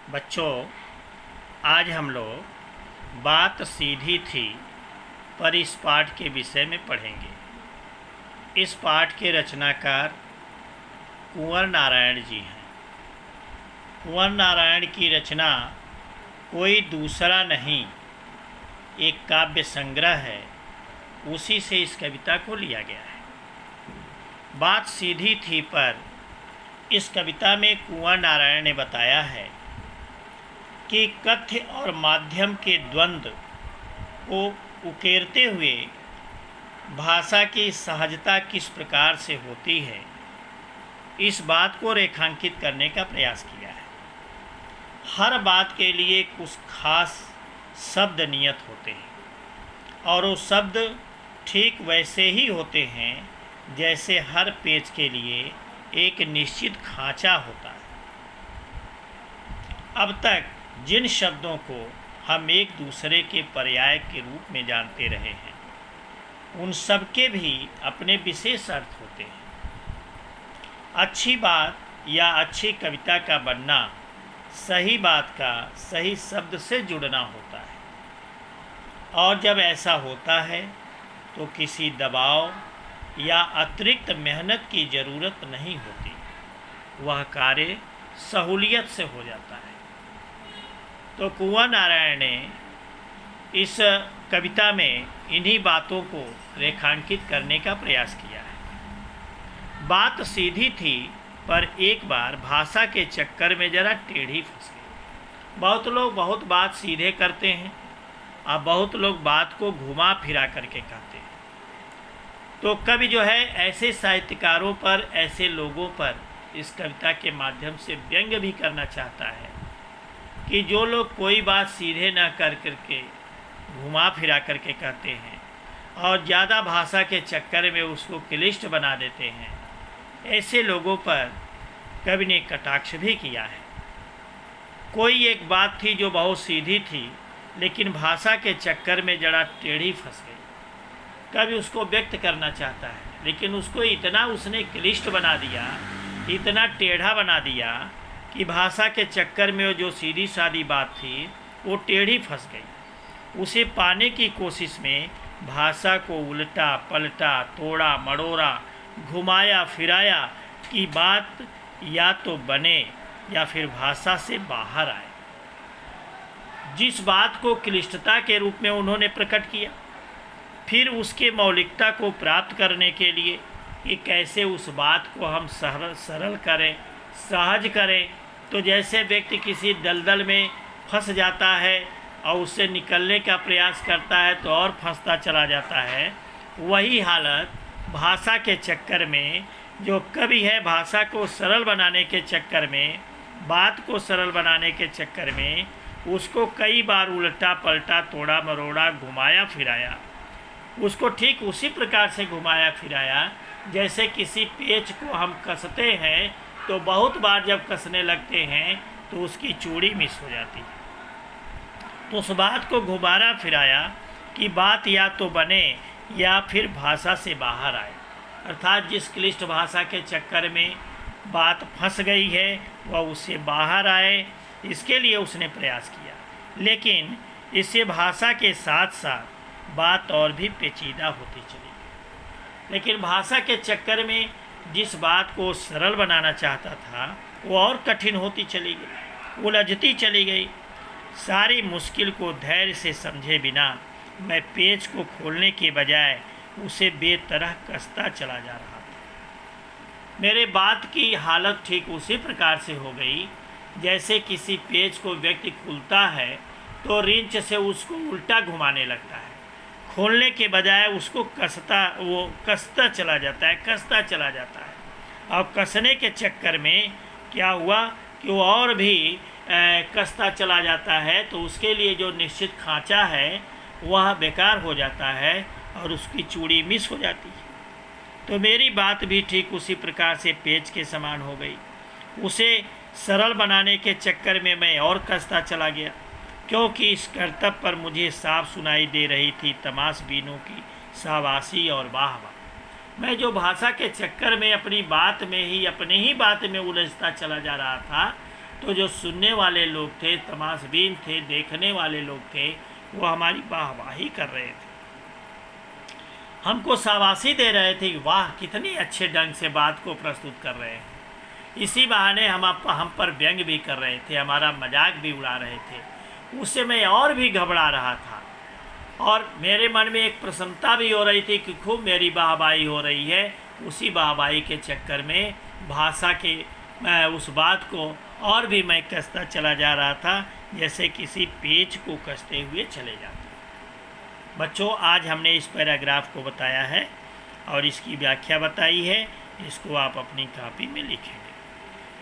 बच्चों, आज हम लोग बात सीधी थी पर इस पाठ के विषय में पढ़ेंगे। इस पाठ के रचनाकार कुंवर नारायण जी हैं। कुंवर नारायण की रचना कोई दूसरा नहीं, एक काव्य संग्रह है। उसी से इस कविता को लिया गया है। बात सीधी थी पर इस कविता में कुंवर नारायण ने बताया है कि कथ्य और माध्यम के द्वंद्व को उकेरते हुए भाषा की सहजता किस प्रकार से होती है, इस बात को रेखांकित करने का प्रयास किया है। हर बात के लिए कुछ खास शब्द नियत होते हैं और वो शब्द ठीक वैसे ही होते हैं जैसे हर पेज के लिए एक निश्चित खांचा होता है। अब तक जिन शब्दों को हम एक दूसरे के पर्याय के रूप में जानते रहे हैं, उन सब के भी अपने विशेष अर्थ होते हैं। अच्छी बात या अच्छी कविता का बनना सही बात का सही शब्द से जुड़ना होता है, और जब ऐसा होता है तो किसी दबाव या अतिरिक्त मेहनत की ज़रूरत नहीं होती। वह कार्य सहूलियत से हो जाता है। तो कुंवर नारायण ने इस कविता में इन्हीं बातों को रेखांकित करने का प्रयास किया है। बात सीधी थी पर एक बार भाषा के चक्कर में ज़रा टेढ़ी फंस गई। बहुत लोग बहुत बात सीधे करते हैं और बहुत लोग बात को घुमा फिरा करके कहते हैं। तो कवि जो है ऐसे साहित्यकारों पर, ऐसे लोगों पर इस कविता के माध्यम से व्यंग्य भी करना चाहता है कि जो लोग कोई बात सीधे न कर करके घुमा फिरा करके कहते हैं और ज़्यादा भाषा के चक्कर में उसको क्लिष्ट बना देते हैं, ऐसे लोगों पर कवि ने कटाक्ष भी किया है। कोई एक बात थी जो बहुत सीधी थी लेकिन भाषा के चक्कर में जरा टेढ़ी फंस गई। कवि उसको व्यक्त करना चाहता है लेकिन उसको इतना उसने क्लिष्ट बना दिया, इतना टेढ़ा बना दिया कि भाषा के चक्कर में वो जो सीधी सादी बात थी वो टेढ़ी फंस गई। उसे पाने की कोशिश में भाषा को उल्टा पलटा, तोड़ा मड़ोड़ा, घुमाया फिराया कि बात या तो बने या फिर भाषा से बाहर आए। जिस बात को क्लिष्टता के रूप में उन्होंने प्रकट किया, फिर उसके मौलिकता को प्राप्त करने के लिए कि कैसे उस बात को हम सरल करें, सहज करें। तो जैसे व्यक्ति किसी दलदल में फंस जाता है और उससे निकलने का प्रयास करता है तो और फंसता चला जाता है, वही हालत भाषा के चक्कर में जो कवि है, भाषा को सरल बनाने के चक्कर में, बात को सरल बनाने के चक्कर में उसको कई बार उल्टा पलटा, तोड़ा मरोड़ा, घुमाया फिराया। उसको ठीक उसी प्रकार से घुमाया फिराया जैसे किसी पेच को हम कसते हैं तो बहुत बार जब कसने लगते हैं तो उसकी चूड़ी मिस हो जाती है। तो उस बात को घुमाया फिराया कि बात या तो बने या फिर भाषा से बाहर आए। अर्थात जिस क्लिष्ट भाषा के चक्कर में बात फंस गई है वह उससे बाहर आए, इसके लिए उसने प्रयास किया। लेकिन इससे भाषा के साथ साथ बात और भी पेचीदा होती चली गई। लेकिन भाषा के चक्कर में जिस बात को सरल बनाना चाहता था वो और कठिन होती चली गई, उलझती चली गई। सारी मुश्किल को धैर्य से समझे बिना मैं पेज को खोलने के बजाय उसे बेतरह कसता चला जा रहा था। मेरे बात की हालत ठीक उसी प्रकार से हो गई जैसे किसी पेज को व्यक्ति खुलता है तो रिंच से उसको उल्टा घुमाने लगता है, खोलने के बजाय उसको कसता चला जाता है। और कसने के चक्कर में क्या हुआ कि वो और भी कसता चला जाता है, तो उसके लिए जो निश्चित खांचा है वह बेकार हो जाता है और उसकी चूड़ी मिस हो जाती है। तो मेरी बात भी ठीक उसी प्रकार से पेच के समान हो गई। उसे सरल बनाने के चक्कर में मैं और कसता चला गया, क्योंकि इस कर्तव्य पर मुझे साफ सुनाई दे रही थी तमाशबीनों की शाबाशी और वाहवाही। मैं जो भाषा के चक्कर में अपनी बात में ही, अपने ही बात में उलझता चला जा रहा था, तो जो सुनने वाले लोग थे, तमाशबीन थे, देखने वाले लोग थे, वो हमारी वाहवाही कर रहे थे, हमको शाबाशी दे रहे थे कि वाह कितनी अच्छे ढंग से बात को प्रस्तुत कर रहे हैं। इसी बहाने हम पर व्यंग भी कर रहे थे, हमारा मजाक भी उड़ा रहे थे। उससे मैं और भी घबरा रहा था और मेरे मन में एक प्रसन्नता भी हो रही थी कि खूब मेरी वाहवाही हो रही है। उसी वाहवाही के चक्कर में भाषा के उस बात को और भी मैं कसता चला जा रहा था, जैसे किसी पेच को कसते हुए चले जाते। बच्चों, आज हमने इस पैराग्राफ को बताया है और इसकी व्याख्या बताई है। इसको आप अपनी कॉपी में लिखें।